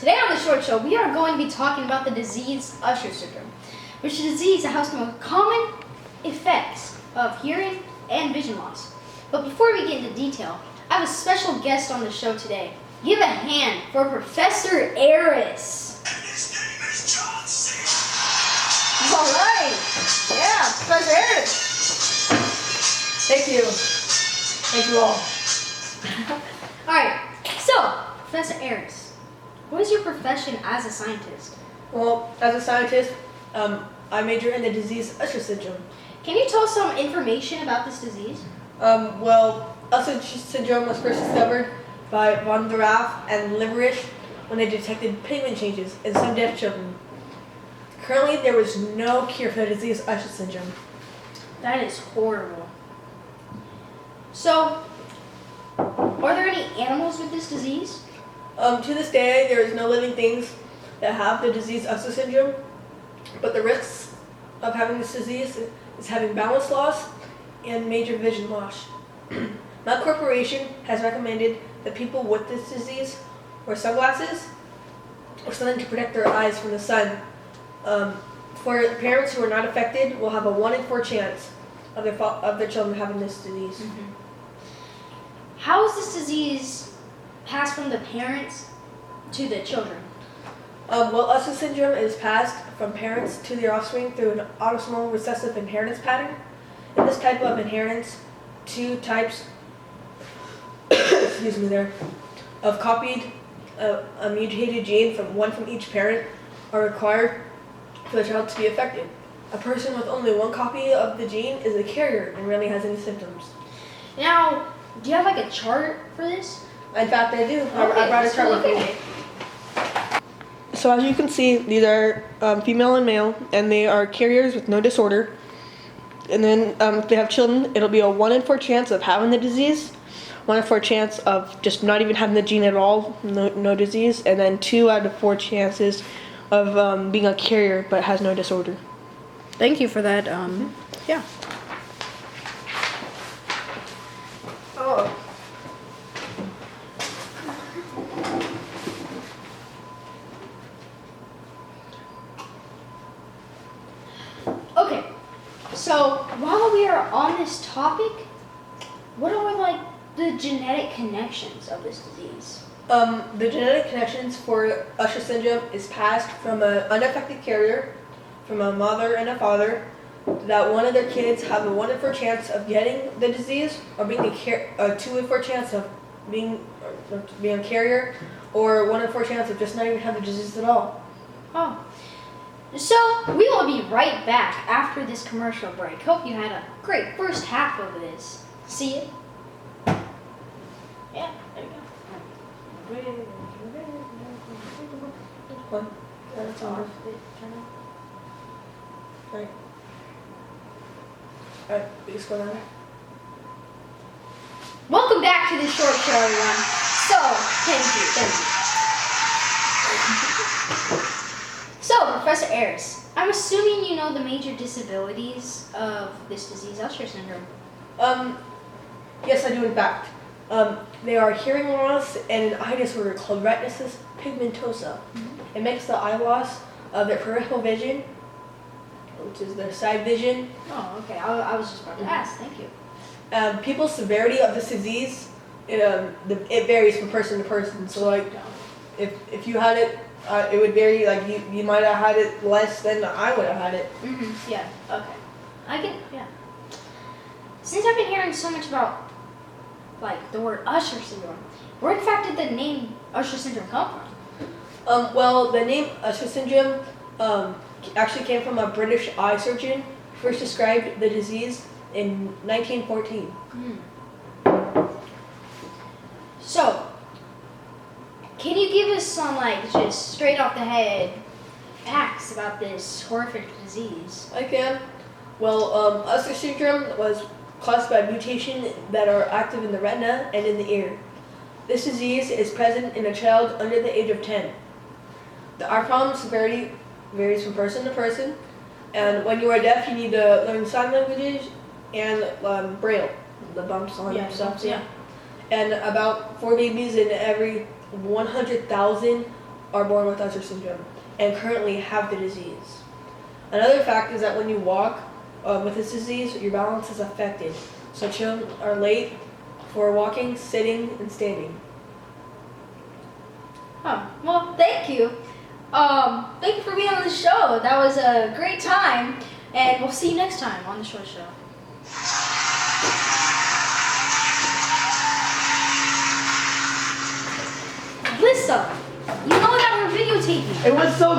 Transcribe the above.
Today on the Short Show, we are going to be talking about the disease Usher syndrome, which is a disease that has the most common effects of hearing and vision loss. But before we get into detail, I have a special guest on the show today. Give a hand for Professor Aris. And his name is John C. All right. Yeah, Professor Aris. Thank you. Thank you all. All right. So, Professor Aris, what is your profession as a scientist? Well, as a scientist, I major in the disease Usher syndrome. Can you tell us some information about this disease? Well, Usher syndrome was first discovered by von der Raaf and Liverish when they detected pigment changes in some deaf children. Currently, there was no cure for the disease Usher syndrome. That is horrible. So, are there any animals with this disease? To this day, there is no living things that have the disease Usher syndrome, but the risks of having this disease is having balance loss and major vision loss. Mount Corporation has recommended that people with this disease wear sunglasses or something to protect their eyes from the sun. For parents who are not affected, will have a 1 in 4 chance of their children having this disease. Mm-hmm. How is this disease passed from the parents to the children? Well, Usher syndrome is passed from parents to their offspring through an autosomal recessive inheritance pattern. In this type of inheritance, 2 types of copied a mutated gene from each parent are required for the child to be affected. A person with only 1 copy of the gene is a carrier and rarely has any symptoms. Now, do you have like a chart for this? In fact, I do. Okay, I brought a let's chart look with at me. it. So as you can see, these are female and male, and they are carriers with no disorder. And then if they have children, it'll be a 1 in 4 chance of having the disease, 1 in 4 chance of just not even having the gene at all, no disease, and then 2 out of 4 chances of being a carrier but has no disorder. Thank you for that. Yeah. Oh. Okay, so while we are on this topic, what are like the genetic connections of this disease? The genetic connections for Usher syndrome is passed from an unaffected carrier, from a mother and a father, that one of their kids have a 1 in 4 chance of getting the disease, or being a 2 in 4 chance of being a carrier, or 1 in 4 chance of just not even having the disease at all. Oh. So, we will be right back after this commercial break. Hope you had a great first half of this. See you. Yeah, there you go. That's all. Right. Alright, please go down. Welcome back to the Short Show, everyone. So, thank you. So, Professor Aris, I'm assuming you know the major disabilities of this disease, Usher syndrome. Yes, I do in fact. They are hearing loss and an eye disorder called retinitis pigmentosa. Mm-hmm. It makes the eye loss of their peripheral vision, which is their side vision. Oh, okay. I was just about to ask. Thank you. People's severity of this disease, it varies from person to person. So, like, if you had it, it would vary. Like, you might have had it less than I would have had it. Mm-hmm. Yeah. Okay. Yeah. Since I've been hearing so much about, like, the word Usher syndrome, where in fact did the name Usher syndrome come from? Well, the name Usher syndrome actually came from a British eye surgeon who first described the disease in 1914. So, can you give us some, like, just straight off the head facts about this horrific disease? I can. Well, Usher syndrome was caused by mutation that are active in the retina and in the ear. This disease is present in a child under the age of 10. The eye problem severity varies from person to person, and when you are deaf, you need to learn sign languages and Braille, the bumps on stuff. Yeah. And about 4 babies in every 100,000 are born with Usher syndrome and currently have the disease. Another fact is that when you walk with this disease, your balance is affected. So children are late for walking, sitting, and standing. Oh, well, thank you. Thank you for being on the show. That was a great time, and we'll see you next time on the Short Show. Listen, you know that we're videotaping. It was so